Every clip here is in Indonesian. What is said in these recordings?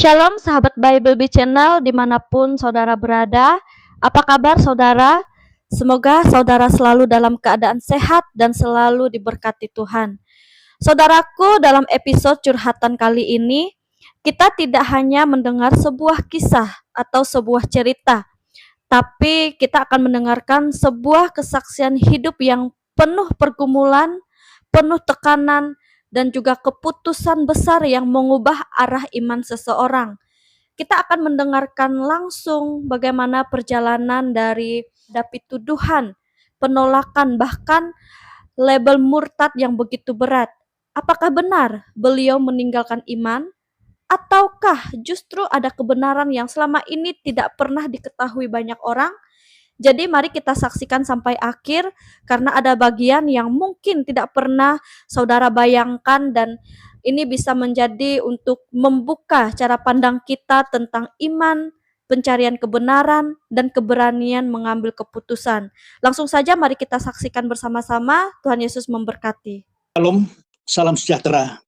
Shalom sahabat Bible Bee Channel dimanapun saudara berada. Apa kabar saudara? Semoga saudara selalu dalam keadaan sehat dan selalu diberkati Tuhan. Saudaraku, dalam episode curhatan kali ini, kita tidak hanya mendengar sebuah kisah atau sebuah cerita, tapi kita akan mendengarkan sebuah kesaksian hidup yang penuh pergumulan, penuh tekanan, dan juga keputusan besar yang mengubah arah iman seseorang. Kita akan mendengarkan langsung bagaimana perjalanan dari hadapi tuduhan, penolakan, bahkan label murtad yang begitu berat. Apakah benar beliau meninggalkan iman? Ataukah justru ada kebenaran yang selama ini tidak pernah diketahui banyak orang? Jadi mari kita saksikan sampai akhir, karena ada bagian yang mungkin tidak pernah saudara bayangkan, dan ini bisa menjadi untuk membuka cara pandang kita tentang iman, pencarian kebenaran, dan keberanian mengambil keputusan. Langsung saja mari kita saksikan bersama-sama. Tuhan Yesus memberkati. Shalom, salam sejahtera.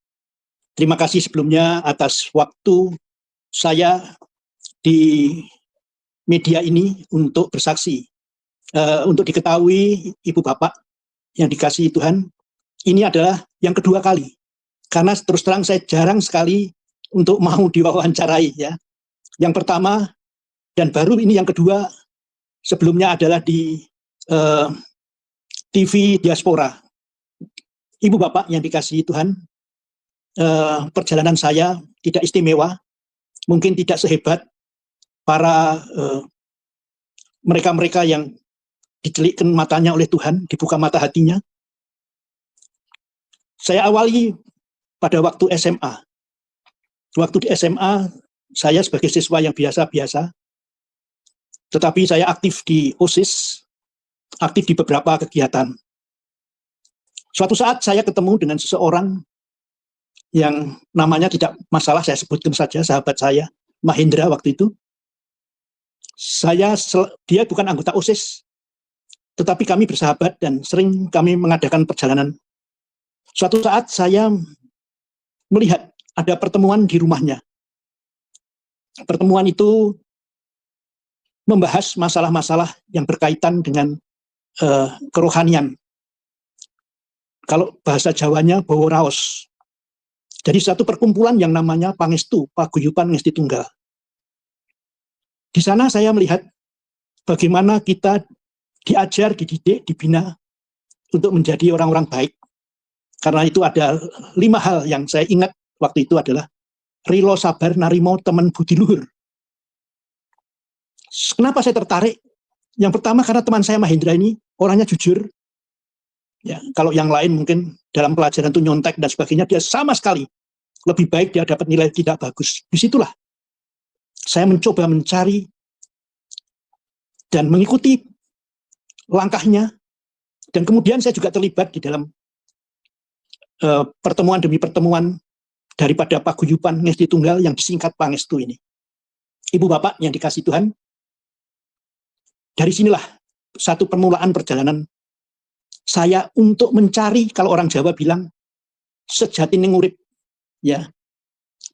Terima kasih sebelumnya atas waktu saya di media ini untuk bersaksi. Untuk diketahui Ibu Bapak yang dikasihi Tuhan, ini adalah yang kedua kali. Karena terus terang saya jarang sekali untuk mau diwawancarai ya. Yang pertama dan baru ini yang kedua, sebelumnya adalah di TV Diaspora. Ibu Bapak yang dikasihi Tuhan, perjalanan saya tidak istimewa, mungkin tidak sehebat para mereka-mereka yang dicelikkan matanya oleh Tuhan, dibuka mata hatinya. Saya awali pada waktu SMA. Waktu di SMA, saya sebagai siswa yang biasa-biasa, tetapi saya aktif di OSIS, aktif di beberapa kegiatan. Suatu saat saya ketemu dengan seseorang yang namanya tidak masalah, saya sebutkan saja, sahabat saya, Mahendra waktu itu. Dia bukan anggota OSIS, tetapi kami bersahabat dan sering kami mengadakan perjalanan. Suatu saat saya melihat ada pertemuan di rumahnya. Pertemuan itu membahas masalah-masalah yang berkaitan dengan kerohanian. Kalau bahasa Jawanya bawa raos. Jadi satu perkumpulan yang namanya Pangestu, Paguyuban Ngesti Tunggal. Di sana saya melihat bagaimana kita diajar, dididik, dibina untuk menjadi orang-orang baik. Karena itu ada 5 hal yang saya ingat waktu itu adalah rilo sabar narimo teman budi luhur. Kenapa saya tertarik? Yang pertama karena teman saya Mahendra ini orangnya jujur. Ya, kalau yang lain mungkin dalam pelajaran itu nyontek dan sebagainya, dia sama sekali lebih baik, dia dapat nilai tidak bagus. Disitulah saya mencoba mencari dan mengikuti langkahnya, dan kemudian saya juga terlibat di dalam pertemuan demi pertemuan daripada Paguyuban Ngesti Tunggal yang disingkat Pangestu ini. Ibu Bapak yang dikasihi Tuhan, dari sinilah satu permulaan perjalanan saya untuk mencari, kalau orang Jawa bilang, sejatinya ngurip, ya,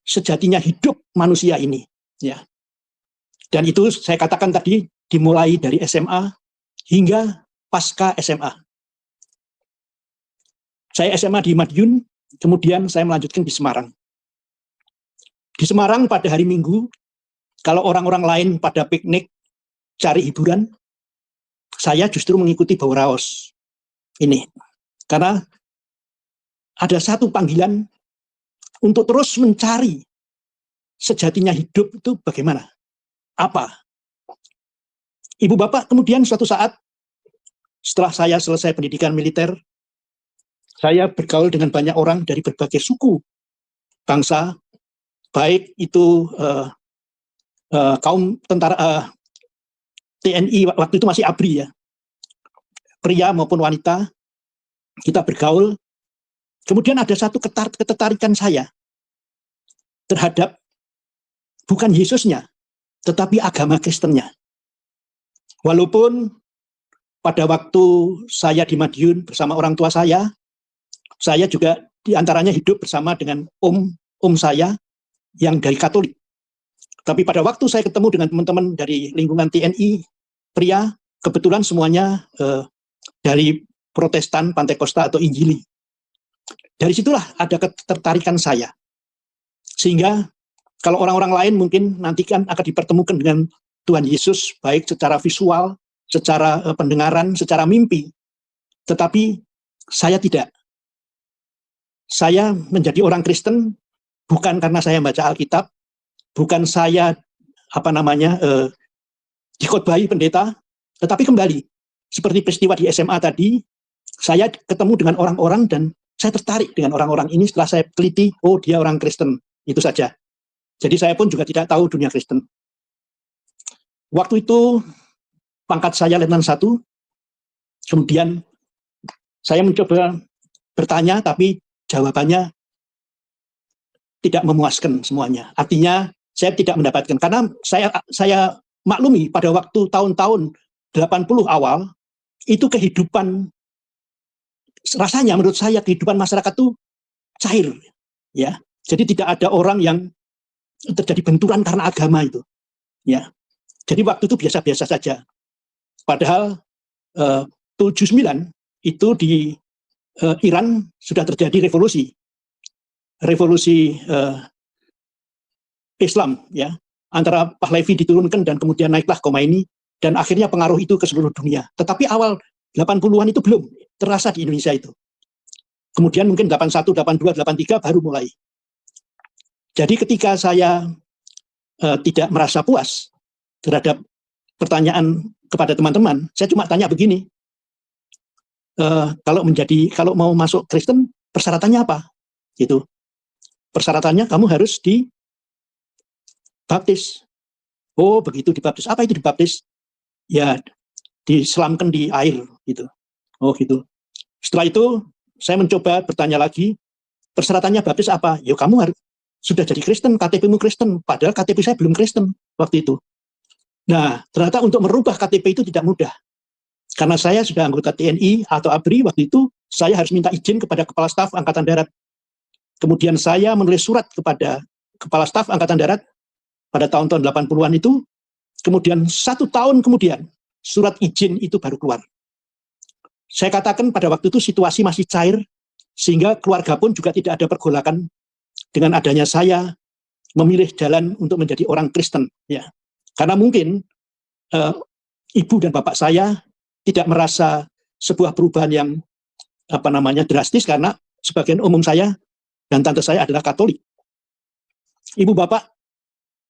sejatinya hidup manusia ini, ya. Dan itu saya katakan tadi dimulai dari SMA hingga pasca SMA. Saya SMA di Madiun, kemudian saya melanjutkan di Semarang. Di Semarang pada hari Minggu, kalau orang-orang lain pada piknik, cari hiburan, saya justru mengikuti bawa raos ini. Karena ada satu panggilan untuk terus mencari sejatinya hidup itu bagaimana? Apa? Ibu Bapak, kemudian suatu saat setelah saya selesai pendidikan militer, saya bergaul dengan banyak orang dari berbagai suku, bangsa, baik itu kaum tentara TNI, waktu itu masih ABRI ya, pria maupun wanita, kita bergaul. Kemudian ada satu ketertarikan saya terhadap bukan Yesusnya, tetapi agama Kristennya. Walaupun pada waktu saya di Madiun bersama orang tua saya juga diantaranya hidup bersama dengan om saya yang dari Katolik. Tapi pada waktu saya ketemu dengan teman-teman dari lingkungan TNI pria, kebetulan semuanya dari Protestan, Pantekosta atau Injili. Dari situlah ada ketertarikan saya. Sehingga kalau orang-orang lain mungkin nanti kan akan dipertemukan dengan Tuhan Yesus, baik secara visual, secara pendengaran, secara mimpi. Tetapi saya tidak. Saya menjadi orang Kristen bukan karena saya baca Alkitab, bukan saya dikhotbahi pendeta, tetapi kembali seperti peristiwa di SMA tadi, saya ketemu dengan orang-orang dan saya tertarik dengan orang-orang ini setelah saya teliti, oh dia orang Kristen, itu saja. Jadi saya pun juga tidak tahu dunia Kristen. Waktu itu pangkat saya letnan 1, kemudian saya mencoba bertanya tapi jawabannya tidak memuaskan semuanya. Artinya saya tidak mendapatkan, karena saya maklumi pada waktu tahun-tahun 80 awal, itu kehidupan, rasanya menurut saya kehidupan masyarakat itu cair. Ya. Jadi tidak ada orang yang terjadi benturan karena agama itu. Ya. Jadi waktu itu biasa-biasa saja. Padahal 79 itu di Iran sudah terjadi revolusi. Revolusi Islam, ya, antara Pahlavi diturunkan dan kemudian naiklah Khomeini dan akhirnya pengaruh itu ke seluruh dunia. Tetapi awal 80-an itu belum terasa di Indonesia itu. Kemudian mungkin 81, 82, 83 baru mulai. Jadi ketika saya tidak merasa puas terhadap pertanyaan kepada teman-teman, saya cuma tanya begini, kalau mau masuk Kristen persyaratannya apa? Gitu. Persyaratannya kamu harus dibaptis. Oh begitu, dibaptis. Apa itu dibaptis? Ya diselamkan di air gitu. Oh gitu. Setelah itu saya mencoba bertanya lagi, persyaratannya baptis apa? Ya kamu harus sudah jadi Kristen, KTP-mu Kristen. Padahal KTP saya belum Kristen waktu itu. Nah ternyata untuk merubah KTP itu tidak mudah. Karena saya sudah anggota TNI atau ABRI waktu itu, saya harus minta izin kepada Kepala Staf Angkatan Darat. Kemudian saya menulis surat kepada Kepala Staf Angkatan Darat pada tahun-tahun 80-an itu, kemudian 1 tahun kemudian surat izin itu baru keluar. Saya katakan pada waktu itu situasi masih cair, sehingga keluarga pun juga tidak ada pergolakan dengan adanya saya memilih jalan untuk menjadi orang Kristen. Ya. Karena mungkin ibu dan bapak saya tidak merasa sebuah perubahan yang drastis, karena sebagian umum saya dan tante saya adalah Katolik. Ibu bapak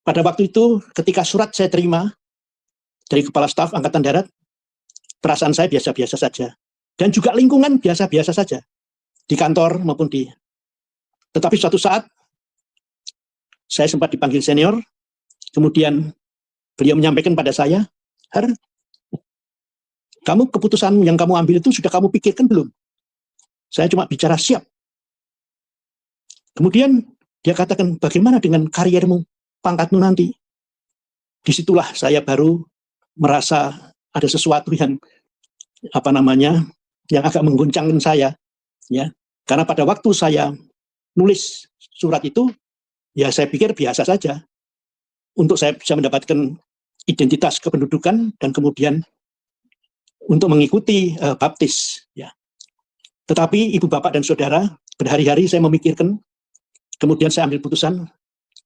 pada waktu itu ketika surat saya terima dari Kepala Staf Angkatan Darat, perasaan saya biasa-biasa saja. Dan juga lingkungan biasa-biasa saja. Di kantor maupun Tetapi suatu saat, saya sempat dipanggil senior, kemudian beliau menyampaikan pada saya, Har, kamu keputusan yang kamu ambil itu sudah kamu pikirkan belum? Saya cuma bicara siap. Kemudian dia katakan, bagaimana dengan karirmu, pangkatmu nanti? Disitulah saya baru merasa ada sesuatu yang yang agak mengguncangkan saya, ya. Karena pada waktu saya nulis surat itu, ya saya pikir biasa saja untuk saya bisa mendapatkan identitas kependudukan dan kemudian untuk mengikuti baptis, ya. Tetapi ibu bapak dan saudara, berhari-hari saya memikirkan, kemudian saya ambil putusan,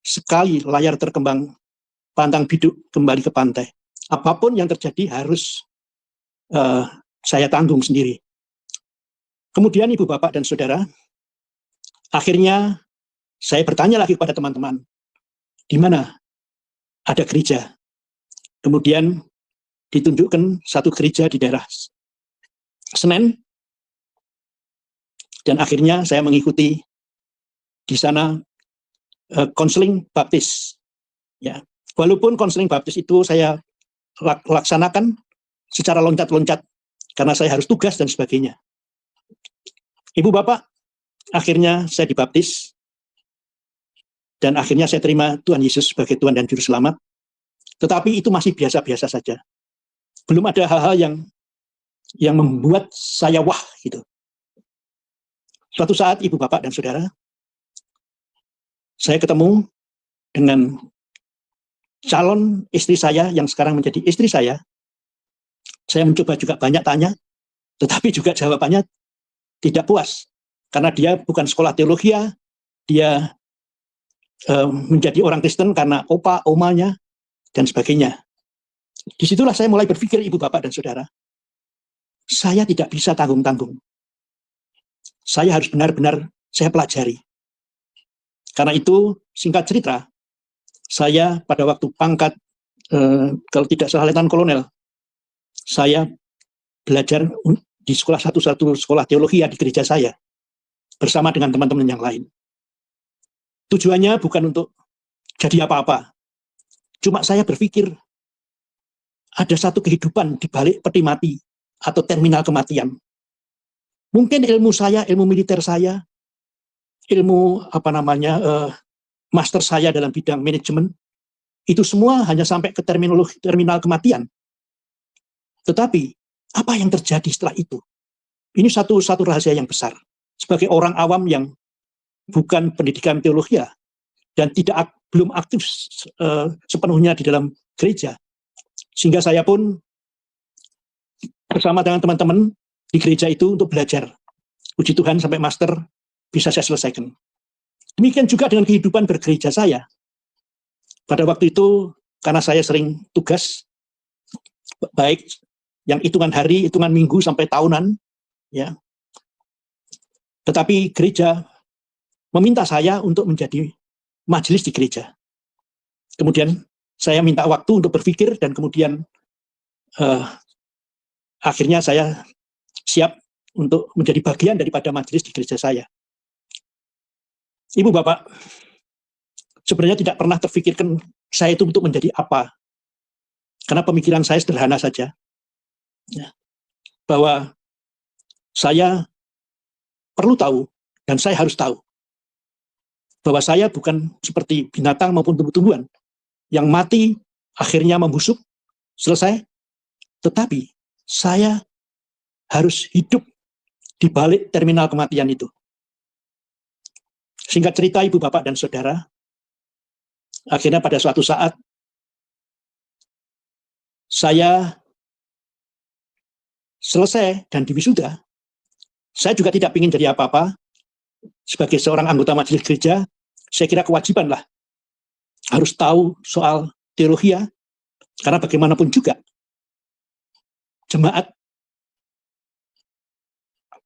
sekali layar terkembang, pantang biduk kembali ke pantai. Apapun yang terjadi harus saya tanggung sendiri. Kemudian ibu bapak dan saudara, akhirnya saya bertanya lagi kepada teman-teman, di mana ada gereja. Kemudian ditunjukkan satu gereja di daerah Senen, dan akhirnya saya mengikuti di sana konseling baptis. Ya, walaupun konseling baptis itu saya laksanakan secara loncat-loncat karena saya harus tugas dan sebagainya. Ibu bapak, akhirnya saya dibaptis dan akhirnya saya terima Tuhan Yesus sebagai Tuhan dan Juru Selamat. Tetapi itu masih biasa-biasa saja. Belum ada hal-hal yang membuat saya wah gitu. Suatu saat ibu bapak dan saudara, saya ketemu dengan calon istri saya yang sekarang menjadi istri saya mencoba juga banyak tanya, tetapi juga jawabannya tidak puas. Karena dia bukan sekolah teologi, dia menjadi orang Kristen karena opa, omanya, dan sebagainya. Disitulah saya mulai berpikir, ibu, bapak, dan saudara, saya tidak bisa tanggung-tanggung. Saya harus benar-benar saya pelajari. Karena itu, singkat cerita, saya pada waktu pangkat, kalau tidak salah letnan kolonel, saya belajar di satu sekolah teologi di gereja saya, bersama dengan teman-teman yang lain. Tujuannya bukan untuk jadi apa-apa. Cuma saya berpikir, ada satu kehidupan di balik peti mati atau terminal kematian. Mungkin ilmu saya, ilmu militer saya, ilmu master saya dalam bidang manajemen, itu semua hanya sampai ke terminal kematian. Tetapi, apa yang terjadi setelah itu? Ini satu rahasia yang besar. Sebagai orang awam yang bukan pendidikan teologi dan belum aktif sepenuhnya di dalam gereja, sehingga saya pun bersama dengan teman-teman di gereja itu untuk belajar. Puji Tuhan sampai master bisa saya selesaikan. Demikian juga dengan kehidupan bergereja saya. Pada waktu itu, karena saya sering tugas, baik yang hitungan hari, hitungan minggu, sampai tahunan, ya. Tetapi gereja meminta saya untuk menjadi majelis di gereja. Kemudian saya minta waktu untuk berpikir, dan kemudian akhirnya saya siap untuk menjadi bagian daripada majelis di gereja saya. Ibu, bapak, sebenarnya tidak pernah terfikirkan saya itu untuk menjadi apa. Karena pemikiran saya sederhana saja. Ya, bahwa saya perlu tahu, dan saya harus tahu, bahwa saya bukan seperti binatang maupun tumbuh-tumbuhan yang mati akhirnya membusuk, selesai. Tetapi saya harus hidup di balik terminal kematian itu. Singkat cerita, ibu, bapak, dan saudara, akhirnya pada suatu saat saya selesai dan diwisuda. Saya juga tidak ingin jadi apa-apa. Sebagai seorang anggota majelis gereja, saya kira kewajiban lah harus tahu soal teologi, karena bagaimanapun juga jemaat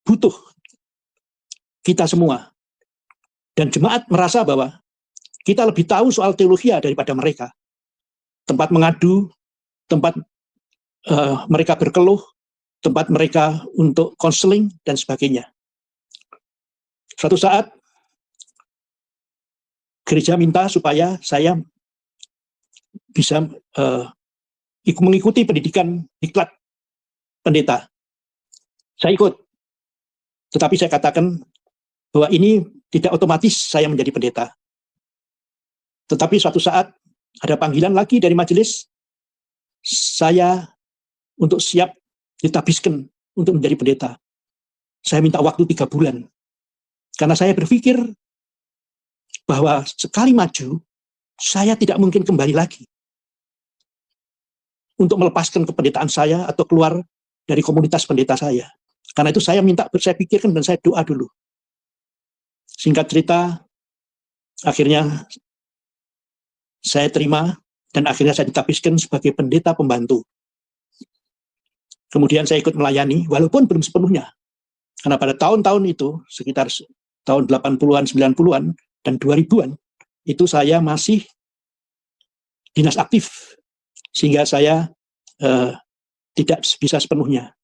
butuh kita semua. Dan jemaat merasa bahwa kita lebih tahu soal teologi daripada mereka. Tempat mengadu, tempat mereka berkeluh, tempat mereka untuk konseling, dan sebagainya. Suatu saat, gereja minta supaya saya bisa mengikuti pendidikan diklat pendeta. Saya ikut. Tetapi saya katakan bahwa ini tidak otomatis saya menjadi pendeta. Tetapi suatu saat, ada panggilan lagi dari majelis, saya untuk siap ditabiskan untuk menjadi pendeta. Saya minta waktu 3 bulan. Karena saya berpikir bahwa sekali maju, saya tidak mungkin kembali lagi untuk melepaskan kependetaan saya atau keluar dari komunitas pendeta saya. Karena itu saya pikirkan dan saya doa dulu. Singkat cerita, akhirnya saya terima, dan akhirnya saya ditabiskan sebagai pendeta pembantu. Kemudian saya ikut melayani, walaupun belum sepenuhnya. Karena pada tahun-tahun itu, sekitar tahun 80-an, 90-an, dan 2000-an, itu saya masih dinas aktif, sehingga saya tidak bisa sepenuhnya.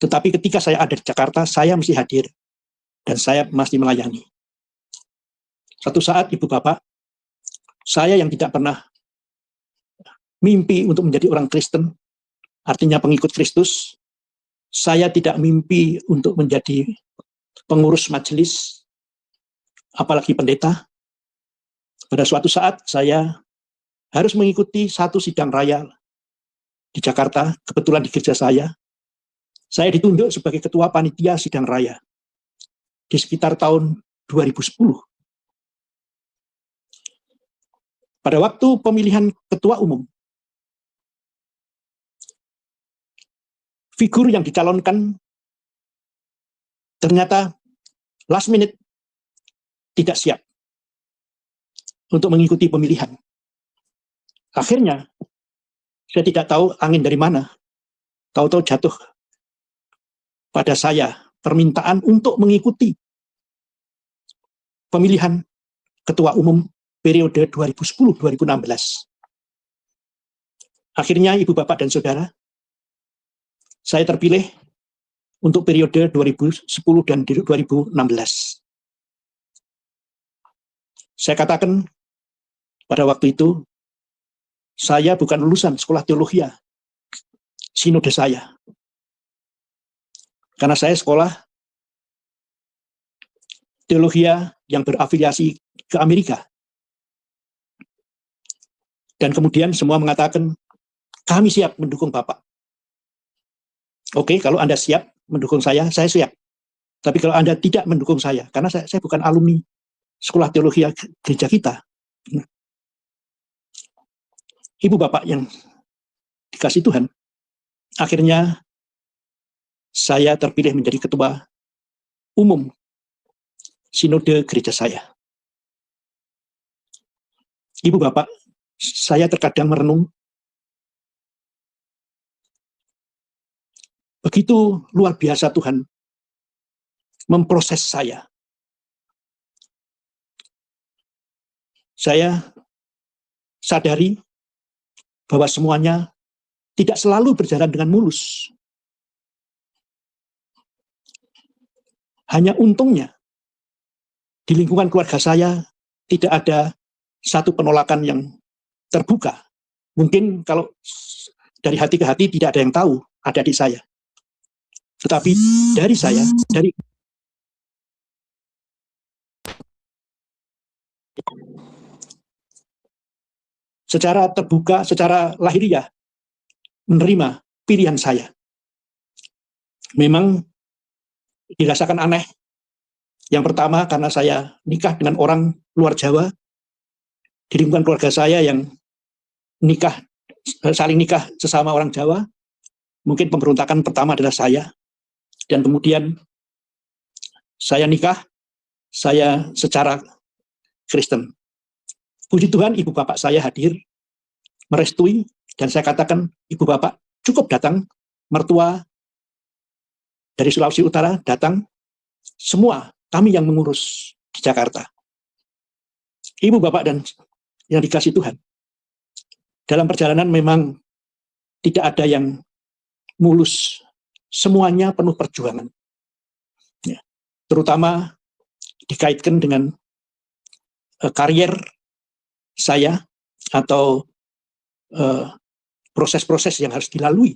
Tetapi ketika saya ada di Jakarta, saya mesti hadir, dan saya masih melayani. Suatu saat, ibu, bapak, saya yang tidak pernah mimpi untuk menjadi orang Kristen, artinya pengikut Kristus, saya tidak mimpi untuk menjadi pengurus majelis, apalagi pendeta. Pada suatu saat saya harus mengikuti satu sidang raya di Jakarta, kebetulan di gereja saya. Saya ditunjuk sebagai ketua panitia sidang raya di sekitar tahun 2010. pada waktu pemilihan ketua umum, figur yang dicalonkan ternyata last minute tidak siap untuk mengikuti pemilihan. Akhirnya, saya tidak tahu angin dari mana, tahu-tahu jatuh pada saya permintaan untuk mengikuti pemilihan ketua umum periode 2010-2016. Akhirnya, Ibu, Bapak, dan Saudara, saya terpilih untuk periode 2010 dan 2016. Saya katakan pada waktu itu, saya bukan lulusan sekolah teologi sinode saya. Karena saya sekolah teologi yang berafiliasi ke Amerika. Dan kemudian semua mengatakan, kami siap mendukung Bapak. Oke, kalau Anda siap mendukung saya siap. Tapi kalau Anda tidak mendukung saya, karena saya bukan alumni sekolah teologi gereja kita. Ibu, Bapak yang dikasih Tuhan, akhirnya saya terpilih menjadi ketua umum sinode gereja saya. Ibu, Bapak, saya terkadang merenung, begitu luar biasa Tuhan memproses saya. Saya sadari bahwa semuanya tidak selalu berjalan dengan mulus. Hanya untungnya, di lingkungan keluarga saya tidak ada satu penolakan yang terbuka. Mungkin kalau dari hati ke hati tidak ada yang tahu ada di saya. Tetapi dari saya, dari secara terbuka, secara lahiriah, menerima pilihan saya. Memang dirasakan aneh. Yang pertama, karena saya nikah dengan orang luar Jawa, di lingkungan keluarga saya yang saling nikah sesama orang Jawa, mungkin pemberontakan pertama adalah saya. Dan kemudian saya nikah, saya secara Kristen. Puji Tuhan, Ibu Bapak saya hadir, merestui, dan saya katakan, Ibu Bapak cukup datang, mertua dari Sulawesi Utara datang, semua kami yang mengurus di Jakarta. Ibu, Bapak, dan yang dikasih Tuhan, dalam perjalanan memang tidak ada yang mulus, semuanya penuh perjuangan. Ya, terutama dikaitkan dengan karier saya atau proses-proses yang harus dilalui,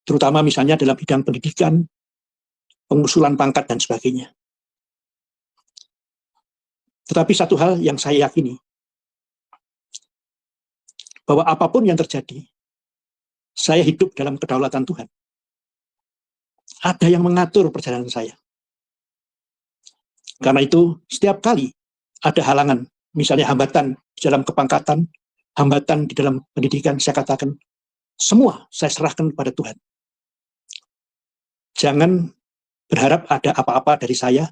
terutama misalnya dalam bidang pendidikan, pengusulan pangkat, dan sebagainya. Tetapi satu hal yang saya yakini, bahwa apapun yang terjadi, saya hidup dalam kedaulatan Tuhan. Ada yang mengatur perjalanan saya. Karena itu, setiap kali ada halangan, misalnya hambatan di dalam kepangkatan, hambatan di dalam pendidikan, saya katakan, semua saya serahkan kepada Tuhan. Jangan berharap ada apa-apa dari saya,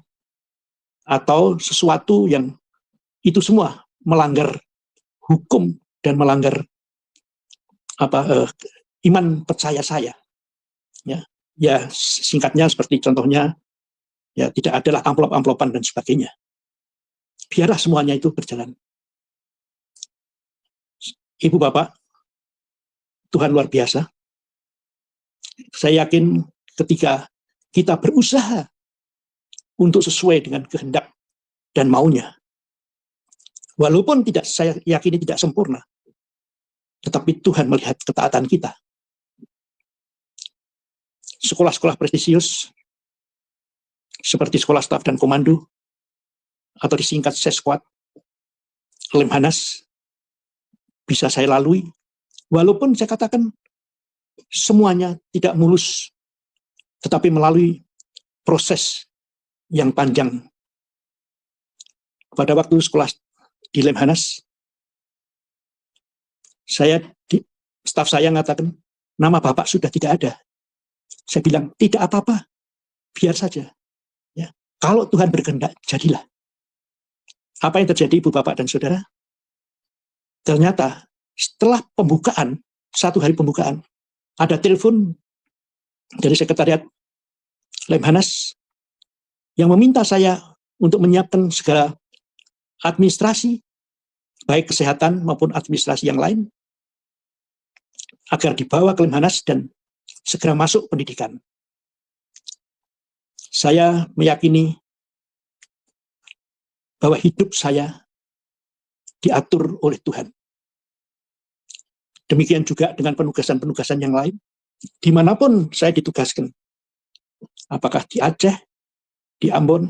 atau sesuatu yang itu semua melanggar hukum dan melanggar iman percaya saya. Ya, singkatnya seperti contohnya, ya tidak adalah amplop-amplopan dan sebagainya. Biarlah semuanya itu berjalan. Ibu, Bapak, Tuhan luar biasa. Saya yakin ketika kita berusaha untuk sesuai dengan kehendak dan maunya, walaupun saya yakini tidak sempurna, tetapi Tuhan melihat ketaatan kita. Sekolah-sekolah prestisius seperti Sekolah Staf dan Komando atau disingkat Sesquad, Lemhanas, bisa saya lalui, walaupun saya katakan semuanya tidak mulus, tetapi melalui proses yang panjang. Pada waktu sekolah di Lemhanas, Staf saya mengatakan, nama Bapak sudah tidak ada. Saya bilang, tidak apa-apa, biar saja. Ya. Kalau Tuhan berkehendak, jadilah. Apa yang terjadi, Ibu, Bapak, dan Saudara? Ternyata setelah pembukaan, 1 hari pembukaan, ada telepon dari sekretariat Lemhanas yang meminta saya untuk menyiapkan segala administrasi, baik kesehatan maupun administrasi yang lain, agar dibawa ke Lemhanas dan segera masuk pendidikan. Saya meyakini bahwa hidup saya diatur oleh Tuhan. Demikian juga dengan penugasan-penugasan yang lain, dimanapun saya ditugaskan. Apakah di Aceh, di Ambon,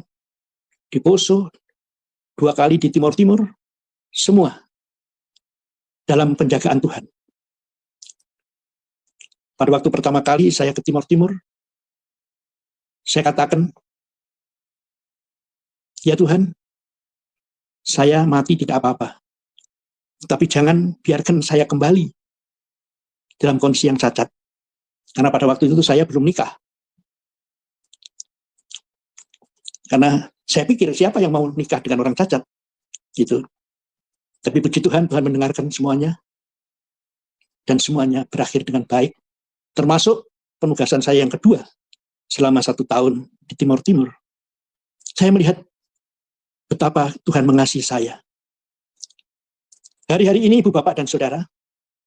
di Poso, 2 kali di Timur Timur, semua dalam penjagaan Tuhan. Pada waktu pertama kali saya ke Timur Timur, saya katakan, ya Tuhan, saya mati tidak apa-apa. Tapi jangan biarkan saya kembali dalam kondisi yang cacat. Karena pada waktu itu saya belum nikah. Karena saya pikir siapa yang mau nikah dengan orang cacat? Gitu. Tapi puji Tuhan, Tuhan mendengarkan semuanya. Dan semuanya berakhir dengan baik. Termasuk penugasan saya yang kedua selama 1 tahun di Timur Timur. Saya melihat betapa Tuhan mengasihi saya. Hari-hari ini, Ibu, Bapak, dan Saudara,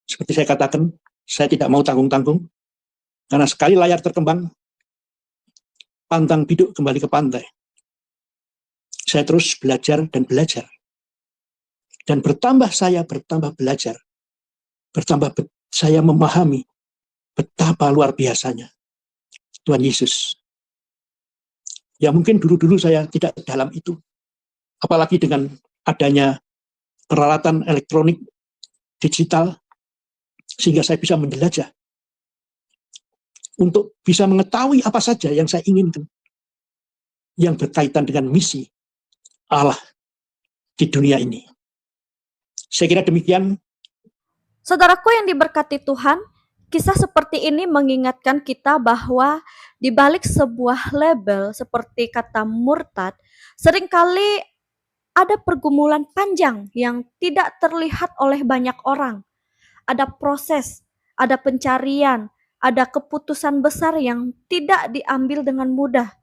seperti saya katakan, saya tidak mau tanggung-tanggung, karena sekali layar terkembang, pantang biduk kembali ke pantai. Saya terus belajar dan belajar. Dan saya bertambah belajar. Saya memahami betapa luar biasanya Tuhan Yesus. Ya mungkin dulu-dulu saya tidak dalam itu. Apalagi dengan adanya peralatan elektronik digital, sehingga saya bisa menjelajah untuk bisa mengetahui apa saja yang saya inginkan, yang berkaitan dengan misi Allah di dunia ini. Saya kira demikian. Saudaraku yang diberkati Tuhan, kisah seperti ini mengingatkan kita bahwa di balik sebuah label seperti kata murtad, seringkali ada pergumulan panjang yang tidak terlihat oleh banyak orang. Ada proses, ada pencarian, ada keputusan besar yang tidak diambil dengan mudah.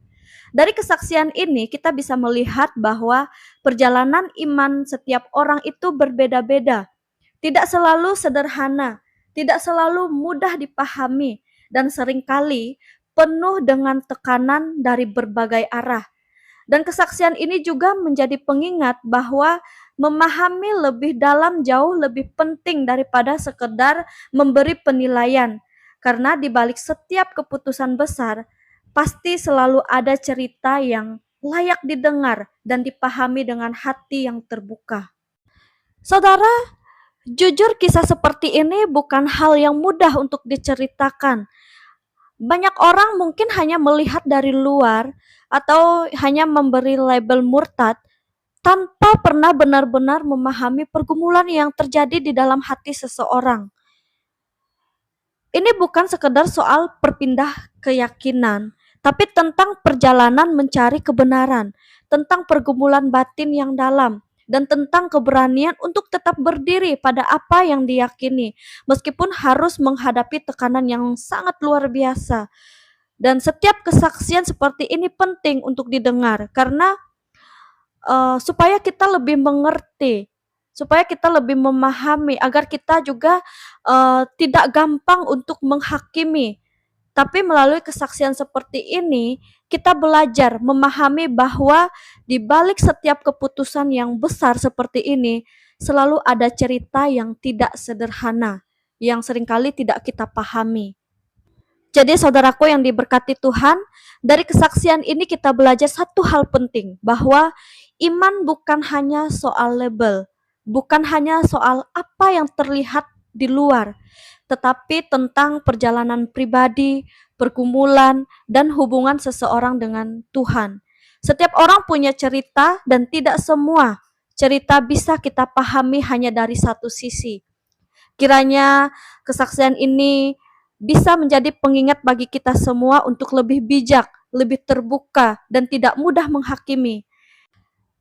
Dari kesaksian ini kita bisa melihat bahwa perjalanan iman setiap orang itu berbeda-beda. Tidak selalu sederhana, tidak selalu mudah dipahami, dan seringkali penuh dengan tekanan dari berbagai arah. Dan kesaksian ini juga menjadi pengingat bahwa memahami lebih dalam jauh lebih penting daripada sekedar memberi penilaian. Karena di balik setiap keputusan besar, pasti selalu ada cerita yang layak didengar dan dipahami dengan hati yang terbuka. Saudara, jujur kisah seperti ini bukan hal yang mudah untuk diceritakan. Banyak orang mungkin hanya melihat dari luar atau hanya memberi label murtad tanpa pernah benar-benar memahami pergumulan yang terjadi di dalam hati seseorang. Ini bukan sekedar soal berpindah keyakinan, tapi tentang perjalanan mencari kebenaran, tentang pergumulan batin yang dalam, dan tentang keberanian untuk tetap berdiri pada apa yang diyakini, meskipun harus menghadapi tekanan yang sangat luar biasa. Dan setiap kesaksian seperti ini penting untuk didengar, karena supaya kita lebih mengerti, supaya kita lebih memahami, agar kita juga tidak gampang untuk menghakimi. Tapi melalui kesaksian seperti ini, kita belajar memahami bahwa di balik setiap keputusan yang besar seperti ini, selalu ada cerita yang tidak sederhana, yang seringkali tidak kita pahami. Jadi saudaraku yang diberkati Tuhan, dari kesaksian ini kita belajar satu hal penting, bahwa iman bukan hanya soal label, bukan hanya soal apa yang terlihat di luar, tetapi tentang perjalanan pribadi, pergumulan, dan hubungan seseorang dengan Tuhan. Setiap orang punya cerita dan tidak semua cerita bisa kita pahami hanya dari satu sisi. Kiranya kesaksian ini bisa menjadi pengingat bagi kita semua untuk lebih bijak, lebih terbuka, dan tidak mudah menghakimi.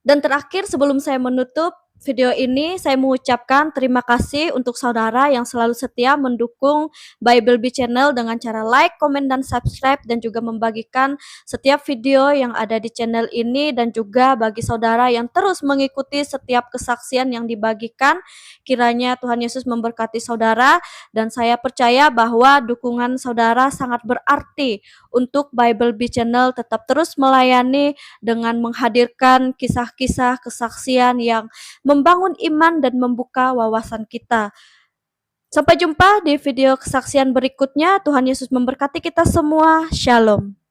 Dan terakhir, sebelum saya menutup video ini, saya mengucapkan terima kasih untuk saudara yang selalu setia mendukung Bible Bee Channel dengan cara like, komen, dan subscribe, dan juga membagikan setiap video yang ada di channel ini, dan juga bagi saudara yang terus mengikuti setiap kesaksian yang dibagikan. Kiranya Tuhan Yesus memberkati saudara, dan saya percaya bahwa dukungan saudara sangat berarti untuk Bible Bee Channel tetap terus melayani dengan menghadirkan kisah-kisah kesaksian yang membangun iman dan membuka wawasan kita. Sampai jumpa di video kesaksian berikutnya. Tuhan Yesus memberkati kita semua. Shalom.